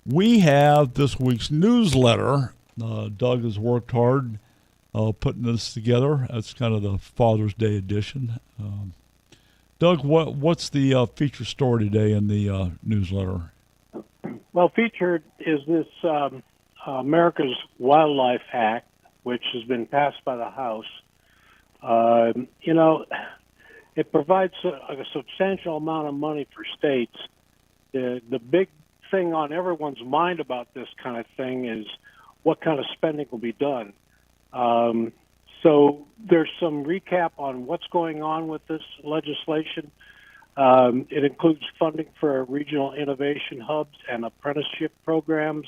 We have this week's newsletter. Doug has worked hard putting this together. That's kind of the Father's Day edition. Doug, what's the feature story today in the newsletter? Well, featured is this America's Wildlife Act, which has been passed by the House. It provides a substantial amount of money for states. The big thing on everyone's mind about this kind of thing is what kind of spending will be done. So there's some recap on what's going on with this legislation. It includes funding for regional innovation hubs and apprenticeship programs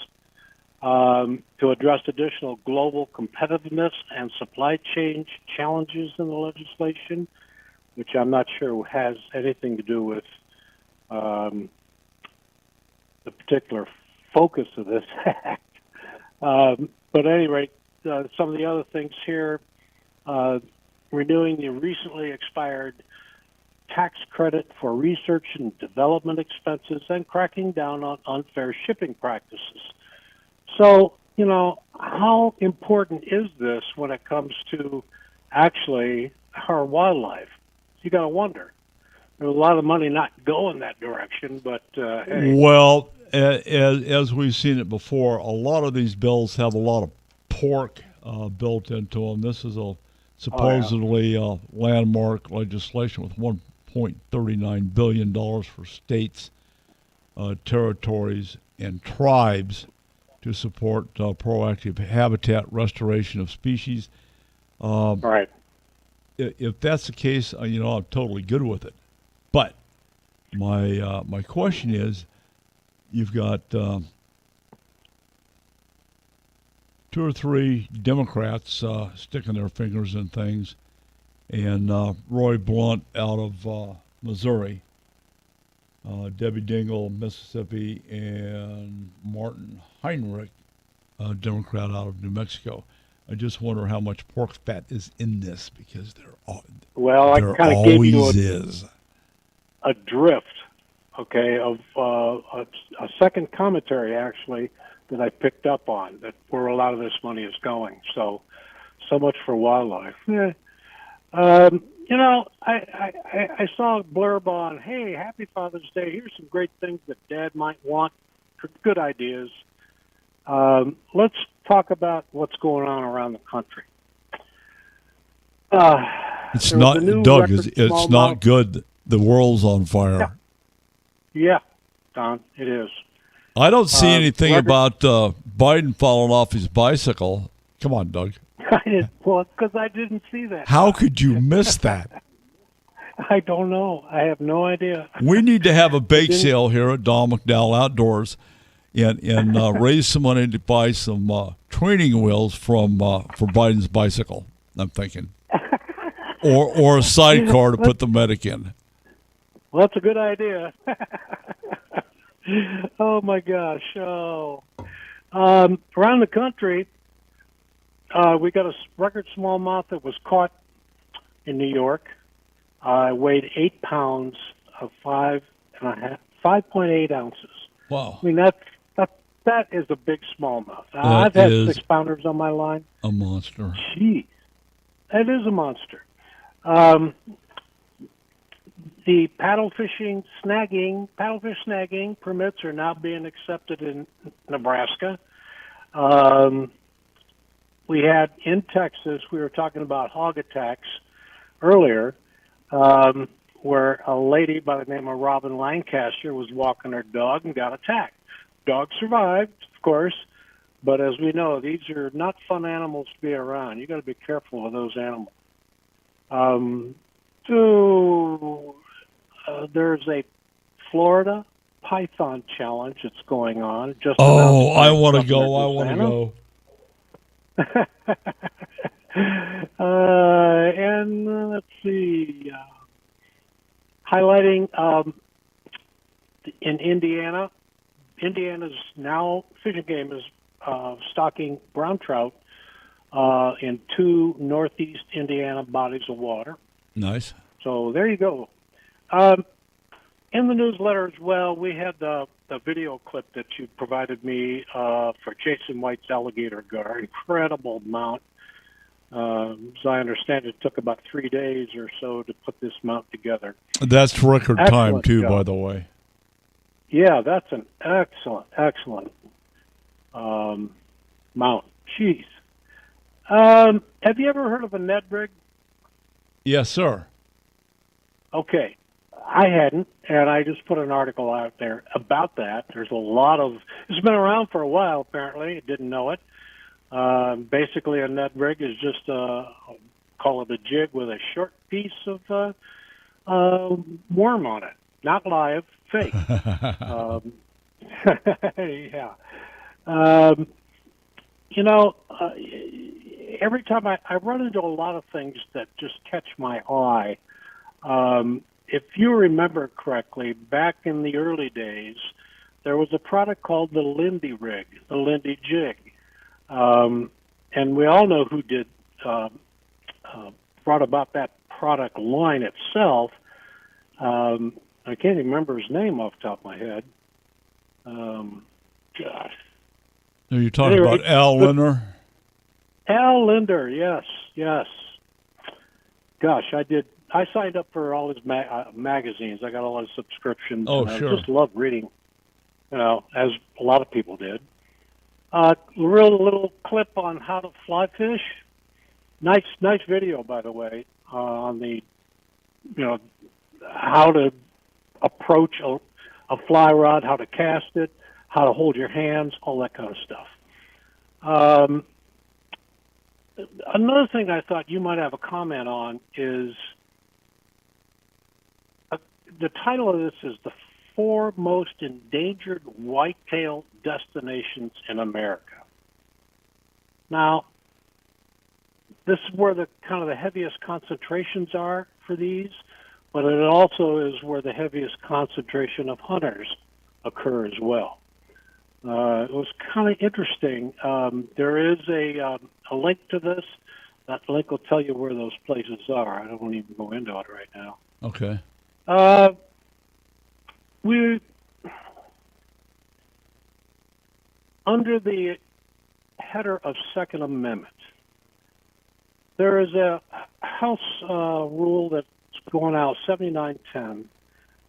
to address additional global competitiveness and supply chain challenges in the legislation, which I'm not sure has anything to do with the particular focus of this act. But at any rate, some of the other things here, renewing the recently expired tax credit for research and development expenses, and cracking down on unfair shipping practices. So, how important is this when it comes to actually our wildlife? You got to wonder. There's a lot of money not going that direction, but hey. Well, as we've seen it before, a lot of these bills have a lot of pork built into them. This is a supposedly landmark legislation with $1.39 billion for states, territories, and tribes to support proactive habitat restoration of species. Right. If that's the case, I'm totally good with it. But my question is, you've got two or three Democrats sticking their fingers in things, and Roy Blunt out of Missouri, Debbie Dingell, Mississippi, and Martin Heinrich, a Democrat out of New Mexico. I just wonder how much pork fat is in this, because there I kind of gave you is a drift, okay, of a second commentary actually that I picked up on, that where a lot of this money is going. So much for wildlife. I saw a blurb on, hey, happy Father's Day. Here's some great things that Dad might want, good ideas. Let's talk about what's going on around the country. It's not, Doug, it's not good. The world's on fire. Yeah, Don, it is. I don't see anything about Biden falling off his bicycle. Come on, Doug. Because I didn't see that. How could you miss that? I don't know. I have no idea. We need to have a bake sale here at Don McDowell Outdoors and raise some money to buy some training wheels for Biden's bicycle, I'm thinking. Or a sidecar to put the medic in. Well, that's a good idea. Oh, my gosh. Oh. Around the country, we got a record smallmouth that was caught in New York. Weighed 8 pounds of 5.8 ounces. Wow. I mean, that is a big smallmouth. I've had 6-pounders on my line. A monster. Gee, that is a monster. The paddlefish snagging permits are now being accepted in Nebraska. We had in Texas, we were talking about hog attacks earlier, where a lady by the name of Robin Lancaster was walking her dog and got attacked. Dog survived, of course, but as we know, these are not fun animals to be around. You got to be careful of those animals. There's a Florida Python challenge that's going on. I want to go. And let's see, highlighting in Indiana. Indiana's now fishing game is stocking brown trout in 2 northeast Indiana bodies of water. Nice. So there you go. In the newsletter as well, we had the the video clip that you provided me for Jason White's alligator gar. Incredible mount. As I understand, it took about 3 days or so to put this mount together. That's record time, Excellent too, job. by the way. Yeah, that's an excellent mount. Jeez. Have you ever heard of a Ned rig? Yes, sir. Okay. I hadn't, and I just put an article out there about that. There's a lot of, it's been around for a while, apparently. I didn't know it. Basically, a Ned rig is just, call it a jig with a short piece of worm on it. Not live, fake. Yeah. Every time I run into a lot of things that just catch my eye. If you remember correctly, back in the early days, there was a product called the Lindy rig, the Lindy jig. And we all know who did brought about that product line itself. I can't even remember his name off the top of my head. Gosh. Are you talking about Al Linder? Al Linder, yes. Gosh, I signed up for all his magazines. I got all his subscriptions. Oh, and sure. I just love reading, as a lot of people did. Real little clip on how to fly fish. Nice video, by the way, on the, how to approach a fly rod, how to cast it, how to hold your hands, all that kind of stuff. Another thing I thought you might have a comment on is the title of this is The 4 Most Endangered Whitetail Destinations in America. Now, this is where the kind of the heaviest concentrations are for these, but it also is where the heaviest concentration of hunters occur as well. It was kind of interesting. There is a link to this. That link will tell you where those places are. I don't want to even go into it right now. Okay. We, under the header of Second Amendment, there is a House rule that's going out, 7910,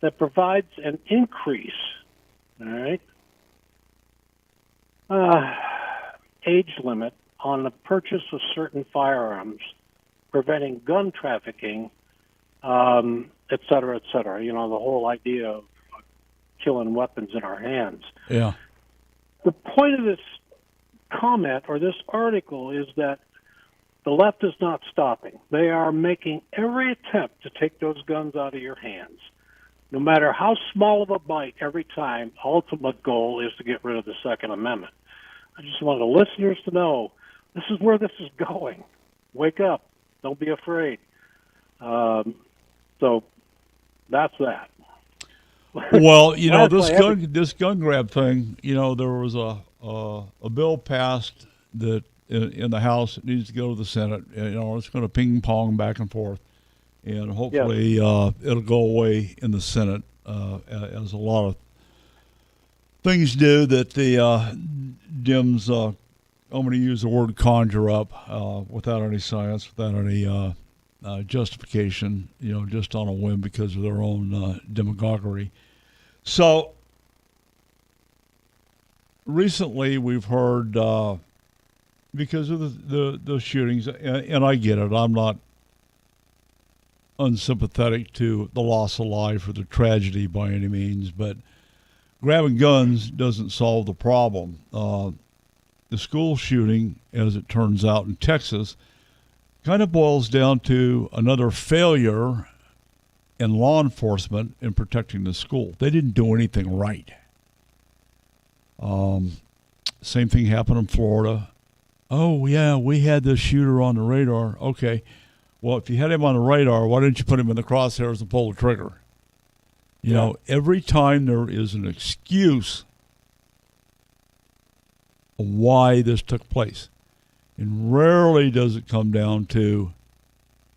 that provides an increase, all right, age limit on the purchase of certain firearms, preventing gun trafficking, et cetera, et cetera. The whole idea of killing weapons in our hands. Yeah. The point of this comment or this article is that the left is not stopping. They are making every attempt to take those guns out of your hands. No matter how small of a bite every time, ultimate goal is to get rid of the Second Amendment. I just want the listeners to know this is where this is going. Wake up. Don't be afraid. So that's that. Well, Lastly, this gun grab thing, there was a bill passed that in the House. It needs to go to the Senate. It's going to ping pong back and forth, and hopefully it'll go away in the Senate, as a lot of things do that the Dems. I'm going to use the word conjure up without any science, without any justification. Just on a whim because of their own demagoguery. So recently we've heard, because of the shootings, and I get it, I'm not unsympathetic to the loss of life or the tragedy by any means, but grabbing guns doesn't solve the problem. The school shooting, as it turns out in Texas, kind of boils down to another failure in law enforcement in protecting the school. They didn't do anything right. Same thing happened in Florida. Oh, yeah, we had this shooter on the radar. Okay, well, if you had him on the radar, why didn't you put him in the crosshairs and pull the trigger? Every time there is an excuse of why this took place, and rarely does it come down to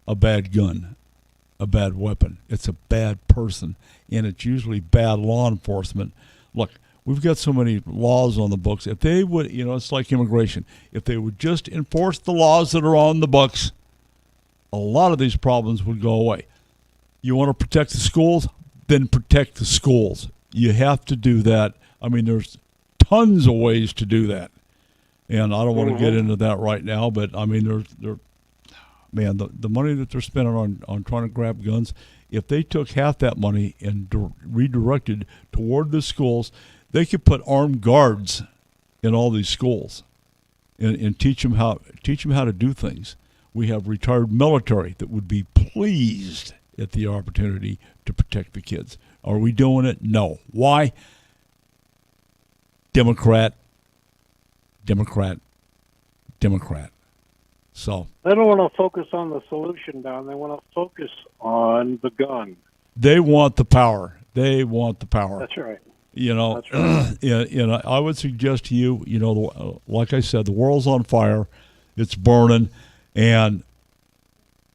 a bad gun, a bad weapon. It's a bad person, and it's usually bad law enforcement. Look, We've got so many laws on the books. If they would, it's like immigration. If they would just enforce the laws that are on the books, a lot of these problems would go away. You want to protect the schools? Then protect the schools. You have to do that. I mean, there's tons of ways to do that. And I don't want to get into that right now, but I mean, the money that they're spending on trying to grab guns, if they took half that money and redirected toward the schools, they could put armed guards in all these schools and teach them how to do things. We have retired military that would be pleased at the opportunity to protect the kids. Are we doing it? No. Why? Democrat. So they don't want to focus on the solution, Don. They want to focus on the gun. they want the power. They want the power. That's right. That's right. I would suggest to you, like I said, the world's on fire. It's burning. And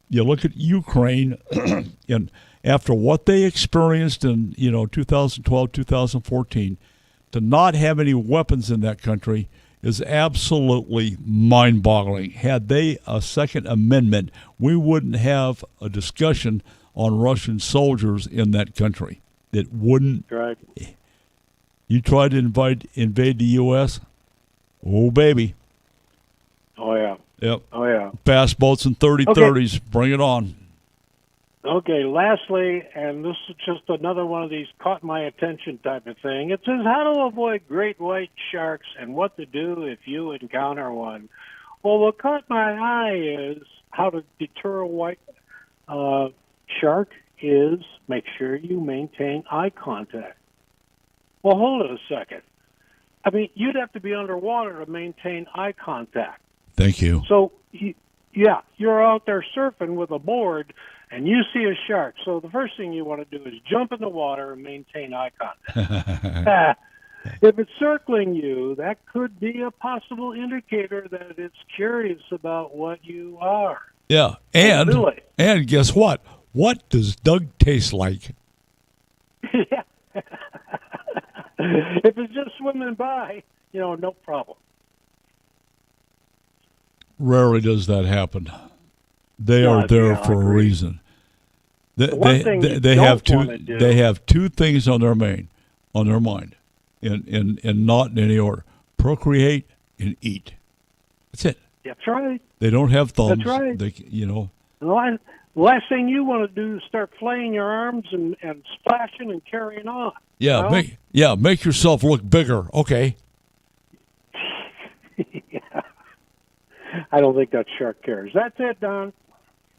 you look at Ukraine, and after what they experienced in, 2012, 2014, to not have any weapons in that country is absolutely mind-boggling. Had they a Second Amendment, we wouldn't have a discussion on Russian soldiers in that country. It wouldn't. Right. You try to invade the U.S., oh, baby. Oh, yeah. Yep. Oh, yeah. Fast boats and 30-30s. Bring it on. Okay, lastly, and this is just another one of these caught my attention type of thing. It says how to avoid great white sharks and what to do if you encounter one. Well, what caught my eye is how to deter a white shark is make sure you maintain eye contact. Well, hold it a second. I mean, you'd have to be underwater to maintain eye contact. Thank you. So, you're out there surfing with a board, and you see a shark. So the first thing you want to do is jump in the water and maintain eye contact. If it's circling you, that could be a possible indicator that it's curious about what you are. Yeah, and guess what? What does Doug taste like? Yeah. If it's just swimming by, no problem. Rarely does that happen. They are there for a reason. They have two things on their mind, and not in any order: procreate and eat. That's it. That's right. They don't have thumbs. That's right. The last thing you want to do is start flaying your arms and splashing and carrying on. Yeah, make yourself look bigger. Okay. Yeah. I don't think that shark cares. That's it, Don.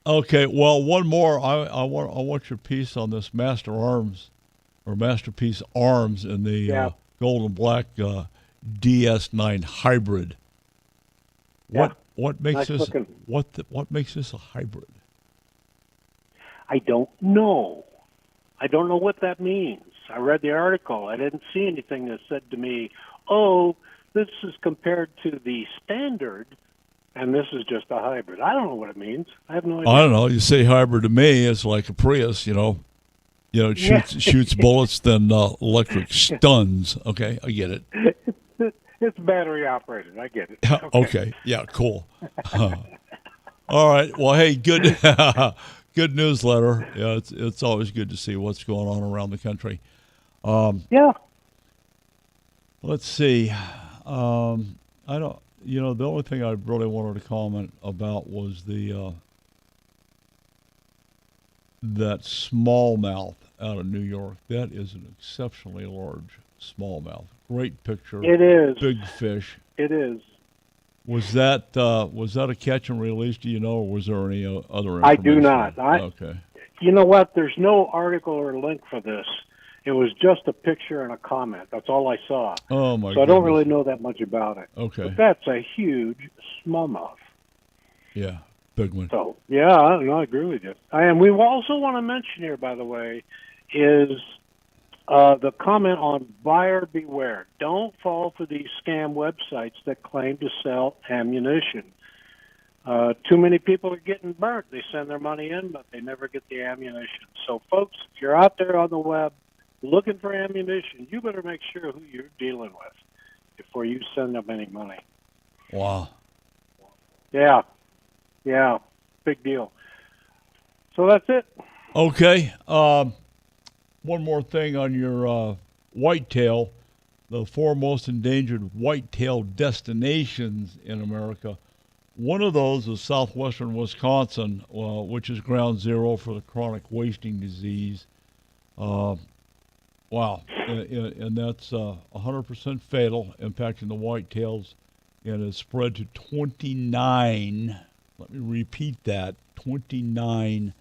Okay. Well, one more. I want your piece on this Masterpiece Arms in the gold and black DS9 hybrid. What makes this looking. What makes this a hybrid? I don't know. I don't know what that means. I read the article. I didn't see anything that said to me, "Oh, this is compared to the standard, and this is just a hybrid." I don't know what it means. I have no idea. I don't know. You say hybrid to me, it's like a Prius. It shoots bullets, then electric stuns. Okay, I get it. It's battery operated. I get it. Okay. Yeah. Cool. All right. Well, hey, good. Good newsletter. Yeah, it's always good to see what's going on around the country. Yeah. Let's see. I don't. The only thing I really wanted to comment about was that smallmouth out of New York. That is an exceptionally large smallmouth. Great picture. It is. Big fish. It is. Was that a catch and release? Do you know, or was there any other information? I do not. Okay. You know what? There's no article or link for this. It was just a picture and a comment. That's all I saw. Oh, my So I don't really know that much about it. Okay. But that's a huge smallmouth. Yeah, big one. So, yeah, I agree with you. And we also want to mention here, by the way, is the comment on buyer beware. Don't fall for these scam websites that claim to sell ammunition. Too many people are getting burnt. They send their money in, but they never get the ammunition. So, folks, if you're out there on the web, looking for ammunition, you better make sure who you're dealing with before you send them any money. Wow. Yeah, yeah, big deal. So that's it. Okay. One more thing on your whitetail. The four most endangered whitetail destinations in America. One of those is southwestern Wisconsin, which is ground zero for the chronic wasting disease. Wow. And that's 100% fatal, impacting the whitetails, and is spread to 29, let me repeat that, 29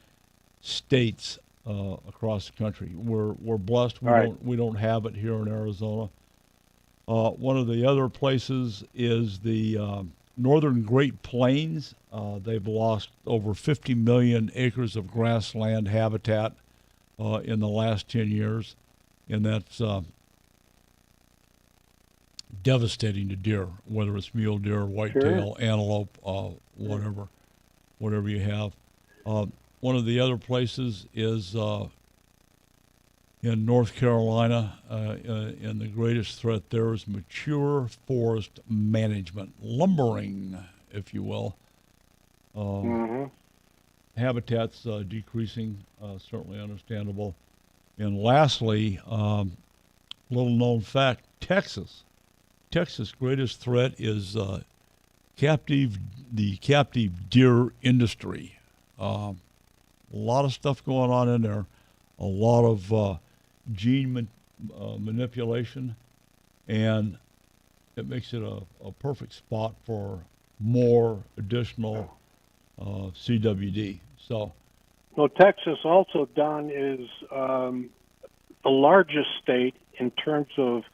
states across the country. We're blessed. We don't have it here in Arizona. One of the other places is the northern Great Plains. They've lost over 50 million acres of grassland habitat in the last 10 years, and that's devastating to deer, whether it's mule deer, whitetail, antelope, whatever you have. One of the other places is in North Carolina, and the greatest threat there is mature forest management, lumbering, if you will. Habitats decreasing, certainly understandable. And lastly, little known fact, Texas' greatest threat is the captive deer industry. A lot of stuff going on in there, a lot of gene manipulation, and it makes it a perfect spot for more additional CWD. So, well, Texas also, Don, is the largest state in terms of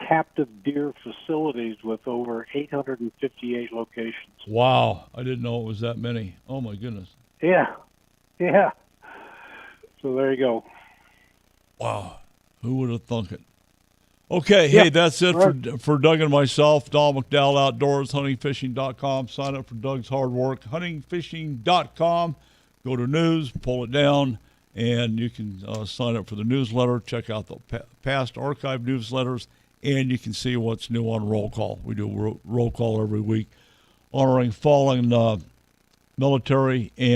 captive deer facilities with over 858 locations. wow, I didn't know it was that many. Oh my goodness. Yeah, yeah. So there you go. Wow, who would have thunk it? Okay, hey, that's it for Doug and myself. Don McDowell Outdoors, huntingfishing.com. Sign up for Doug's hard work. Huntingfishing.com. Go to news, pull it down, and you can sign up for the newsletter. Check out the past archive newsletters, and you can see what's new on Roll Call. We do roll call every week, honoring fallen military and